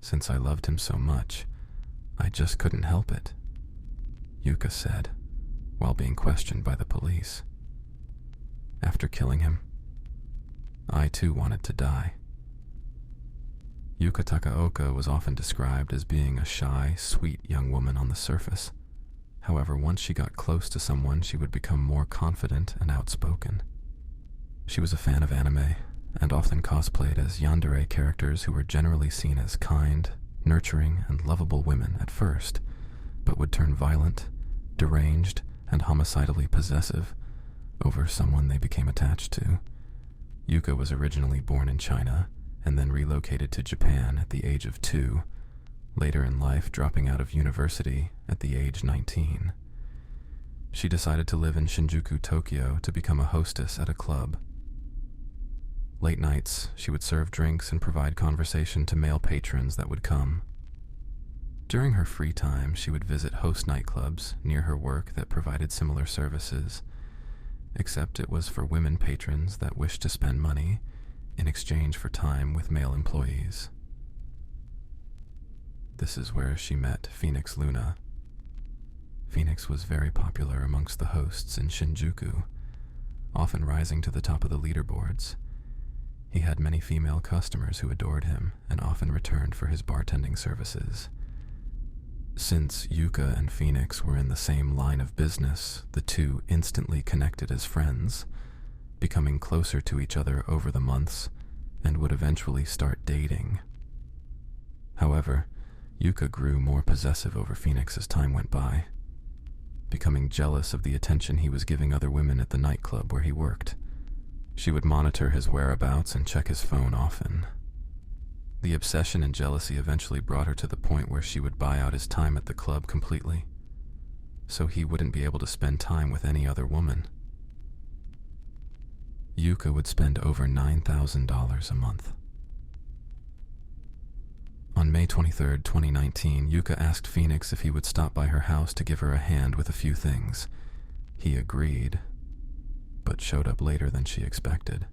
since I loved him so much, I just couldn't help it, Yuka said, while being questioned by the police. After killing him, I too wanted to die. Yuka Takaoka was often described as being a shy, sweet young woman on the surface. However, once she got close to someone, she would become more confident and outspoken. She was a fan of anime, and often cosplayed as yandere characters who were generally seen as kind, nurturing, and lovable women at first, but would turn violent, deranged, and homicidally possessive over someone they became attached to. Yuka was originally born in China, and then relocated to Japan at the age of 2, later in life dropping out of university at the age 19. She decided to live in Shinjuku, Tokyo to become a hostess at a club. Late nights, she would serve drinks and provide conversation to male patrons that would come. During her free time, she would visit host nightclubs near her work that provided similar services, except it was for women patrons that wished to spend money in exchange for time with male employees. This is where she met Phoenix Luna. Phoenix was very popular amongst the hosts in Shinjuku, often rising to the top of the leaderboards. He had many female customers who adored him and often returned for his bartending services. Since Yuka and Phoenix were in the same line of business, the two instantly connected as friends, becoming closer to each other over the months, and would eventually start dating. However, Yuka grew more possessive over Phoenix as time went by, becoming jealous of the attention he was giving other women at the nightclub where he worked. She would monitor his whereabouts and check his phone often. The obsession and jealousy eventually brought her to the point where she would buy out his time at the club completely, so he wouldn't be able to spend time with any other woman. Yuka would spend over $9,000 a month. On May 23, 2019, Yuka asked Phoenix if he would stop by her house to give her a hand with a few things. He agreed, but showed up later than she expected.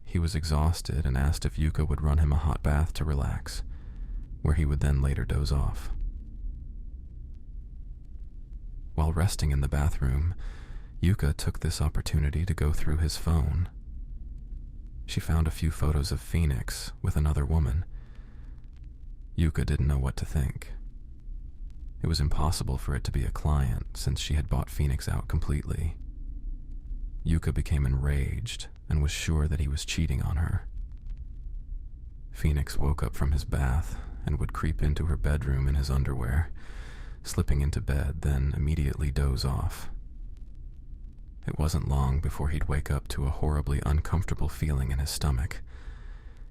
He was exhausted and asked if Yuka would run him a hot bath to relax, where he would then later doze off. While resting in the bathroom, Yuka took this opportunity to go through his phone. She found a few photos of Phoenix with another woman. Yuka didn't know what to think. It was impossible for it to be a client since she had bought Phoenix out completely. Yuka became enraged and was sure that he was cheating on her. Phoenix woke up from his bath and would creep into her bedroom in his underwear, slipping into bed, then immediately doze off. It wasn't long before he'd wake up to a horribly uncomfortable feeling in his stomach.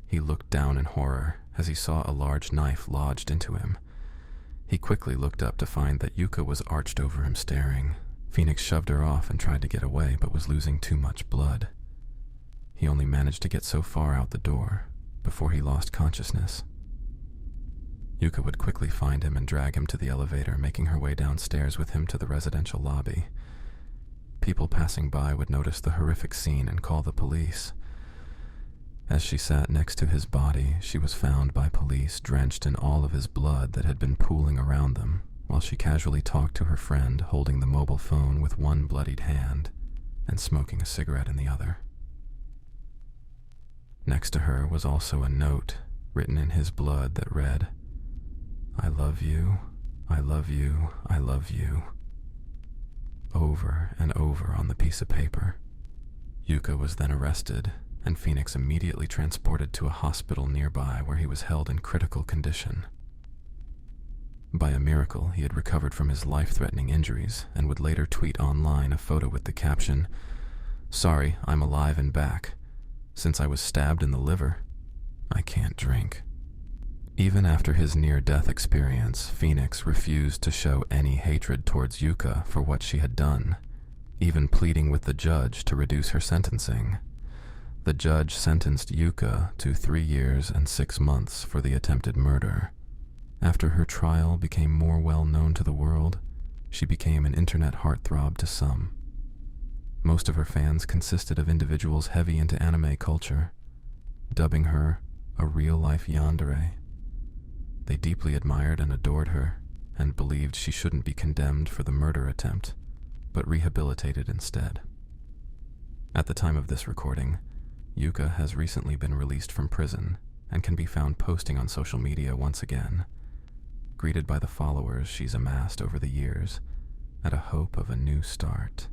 He looked down in horror as he saw a large knife lodged into him. He quickly looked up to find that Yuka was arched over him staring. Phoenix shoved her off and tried to get away, but was losing too much blood. He only managed to get so far out the door before he lost consciousness. Yuka would quickly find him and drag him to the elevator, making her way downstairs with him to the residential lobby. People passing by would notice the horrific scene and call the police. As she sat next to his body, she was found by police drenched in all of his blood that had been pooling around them, while she casually talked to her friend, holding the mobile phone with one bloodied hand and smoking a cigarette in the other. Next to her was also a note written in his blood that read, "I love you, I love you, I love you," over and over on the piece of paper. Yuka was then arrested, and Phoenix immediately transported to a hospital nearby where he was held in critical condition. By a miracle, he had recovered from his life-threatening injuries and would later tweet online a photo with the caption, "Sorry, I'm alive and back. Since I was stabbed in the liver, I can't drink." Even after his near-death experience, Phoenix refused to show any hatred towards Yuka for what she had done, even pleading with the judge to reduce her sentencing. The judge sentenced Yuka to 3 years and 6 months for the attempted murder. After her trial became more well known to the world, she became an internet heartthrob to some. Most of her fans consisted of individuals heavy into anime culture, dubbing her a real-life yandere. They deeply admired and adored her, and believed she shouldn't be condemned for the murder attempt, but rehabilitated instead. At the time of this recording, Yuka has recently been released from prison and can be found posting on social media once again, greeted by the followers she's amassed over the years at a hope of a new start.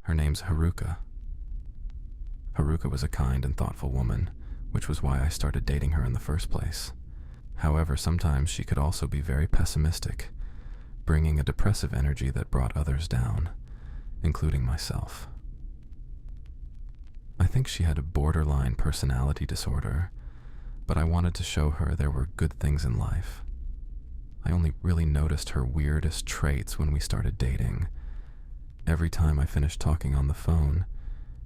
Her name's Haruka. Haruka was a kind and thoughtful woman, which was why I started dating her in the first place. However, sometimes she could also be very pessimistic, bringing a depressive energy that brought others down, including myself. I think she had a borderline personality disorder, but I wanted to show her there were good things in life. I only really noticed her weirdest traits when we started dating. Every time I finished talking on the phone,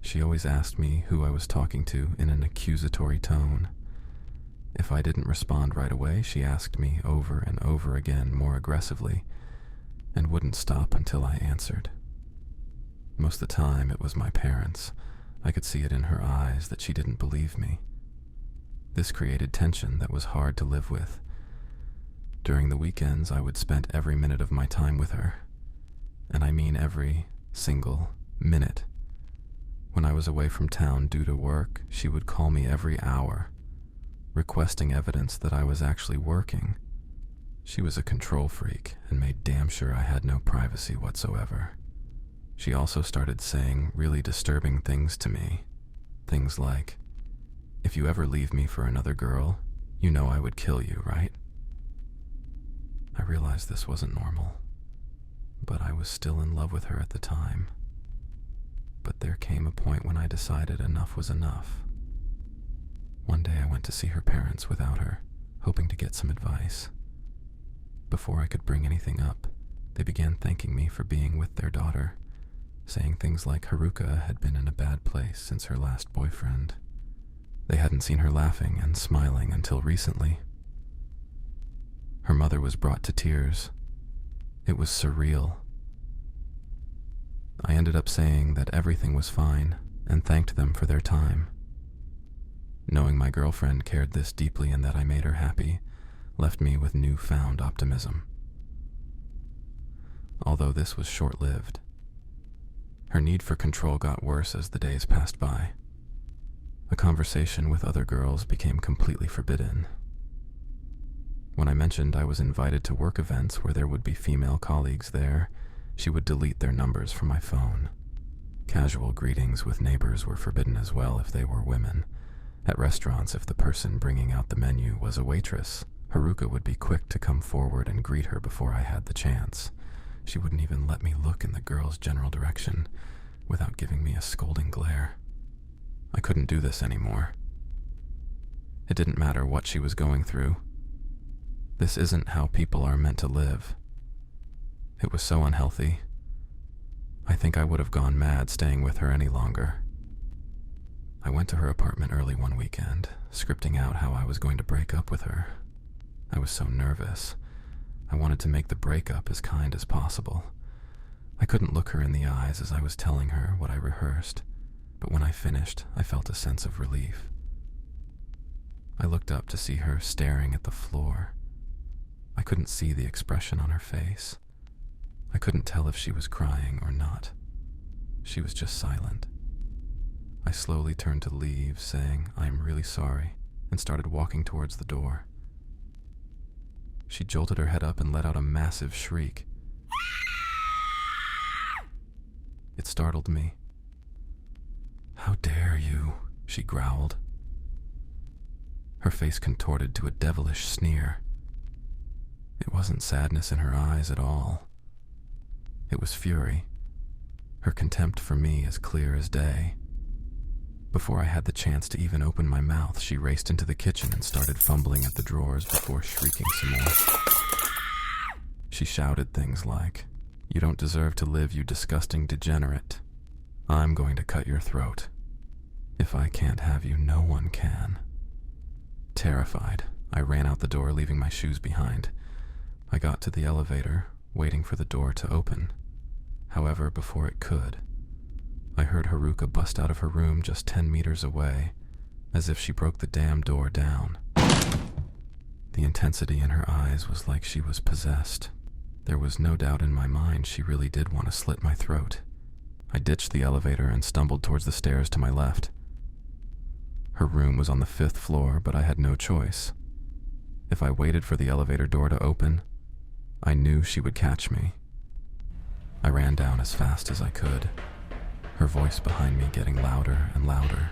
she always asked me who I was talking to in an accusatory tone. If I didn't respond right away, she asked me over and over again more aggressively, and wouldn't stop until I answered. Most of the time, it was my parents. I could see it in her eyes that she didn't believe me. This created tension that was hard to live with. During the weekends, I would spend every minute of my time with her. And I mean every single minute. When I was away from town due to work, she would call me every hour, requesting evidence that I was actually working. She was a control freak and made damn sure I had no privacy whatsoever. She also started saying really disturbing things to me. Things like, "If you ever leave me for another girl, you know I would kill you, right?" I realized this wasn't normal, but I was still in love with her at the time. But there came a point when I decided enough was enough. One day I went to see her parents without her, hoping to get some advice. Before I could bring anything up, they began thanking me for being with their daughter, saying things like Haruka had been in a bad place since her last boyfriend. They hadn't seen her laughing and smiling until recently. Her mother was brought to tears. It was surreal. I ended up saying that everything was fine and thanked them for their time. Knowing my girlfriend cared this deeply and that I made her happy left me with newfound optimism. Although this was short-lived. Her need for control got worse as the days passed by. A conversation with other girls became completely forbidden. When I mentioned I was invited to work events where there would be female colleagues there, she would delete their numbers from my phone. Casual greetings with neighbors were forbidden as well if they were women. At restaurants, if the person bringing out the menu was a waitress, Haruka would be quick to come forward and greet her before I had the chance. She wouldn't even let me look in the girl's general direction without giving me a scolding glare. I couldn't do this anymore. It didn't matter what she was going through. This isn't how people are meant to live. It was so unhealthy. I think I would have gone mad staying with her any longer. I went to her apartment early one weekend, scripting out how I was going to break up with her. I was so nervous. I wanted to make the breakup as kind as possible. I couldn't look her in the eyes as I was telling her what I rehearsed, but when I finished, I felt a sense of relief. I looked up to see her staring at the floor. I couldn't see the expression on her face. I couldn't tell if she was crying or not. She was just silent. I slowly turned to leave, saying, "I am really sorry," and started walking towards the door. She jolted her head up and let out a massive shriek. It startled me. "How dare you?" she growled. Her face contorted to a devilish sneer. It wasn't sadness in her eyes at all. It was fury. Her contempt for me as clear as day. Before I had the chance to even open my mouth, she raced into the kitchen and started fumbling at the drawers before shrieking some more. She shouted things like, You don't deserve to live, you disgusting degenerate. I'm going to cut your throat. If I can't have you, no one can." Terrified, I ran out the door, leaving my shoes behind. I got to the elevator, waiting for the door to open. However, before it could, I heard Haruka bust out of her room just 10 meters away, as if she broke the damn door down. The intensity in her eyes was like she was possessed. There was no doubt in my mind she really did want to slit my throat. I ditched the elevator and stumbled towards the stairs to my left. Her room was on the 5th floor, but I had no choice. If I waited for the elevator door to open, I knew she would catch me. I ran down as fast as I could, her voice behind me getting louder and louder.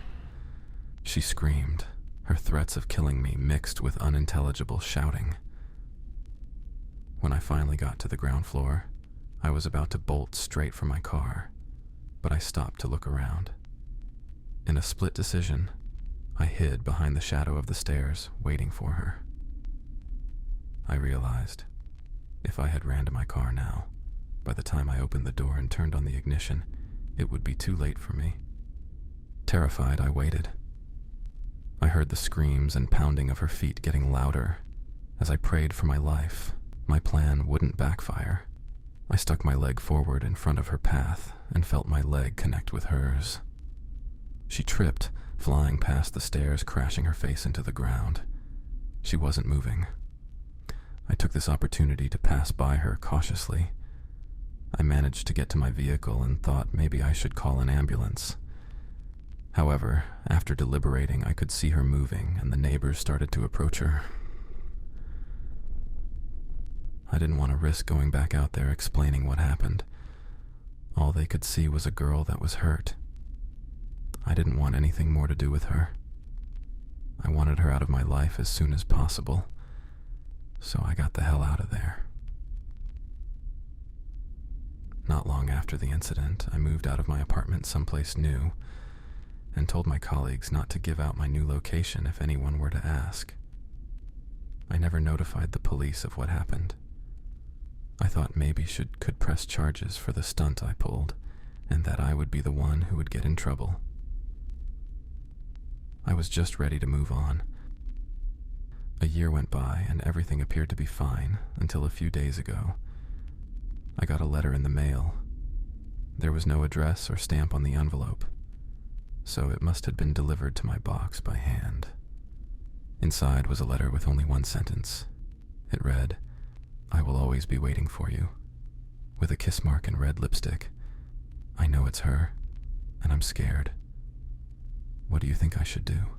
She screamed, her threats of killing me mixed with unintelligible shouting. When I finally got to the ground floor, I was about to bolt straight for my car, but I stopped to look around. In a split decision, I hid behind the shadow of the stairs, waiting for her. I realized, if I had ran to my car now, by the time I opened the door and turned on the ignition, it would be too late for me. Terrified, I waited. I heard the screams and pounding of her feet getting louder. As I prayed for my life, my plan wouldn't backfire. I stuck my leg forward in front of her path and felt my leg connect with hers. She tripped, flying past the stairs, crashing her face into the ground. She wasn't moving. I took this opportunity to pass by her cautiously. I managed to get to my vehicle and thought maybe I should call an ambulance. However, after deliberating, I could see her moving and the neighbors started to approach her. I didn't want to risk going back out there explaining what happened. All they could see was a girl that was hurt. I didn't want anything more to do with her. I wanted her out of my life as soon as possible, so I got the hell out of there. Not long after the incident, I moved out of my apartment someplace new and told my colleagues not to give out my new location if anyone were to ask. I never notified the police of what happened. I thought maybe could press charges for the stunt I pulled, and that I would be the one who would get in trouble. I was just ready to move on. A year went by and everything appeared to be fine until a few days ago. I got a letter in the mail. There was no address or stamp on the envelope, so it must have been delivered to my box by hand. Inside was a letter with only one sentence. It read, "I will always be waiting for you," with a kiss mark and red lipstick. I know it's her, and I'm scared. What do you think I should do?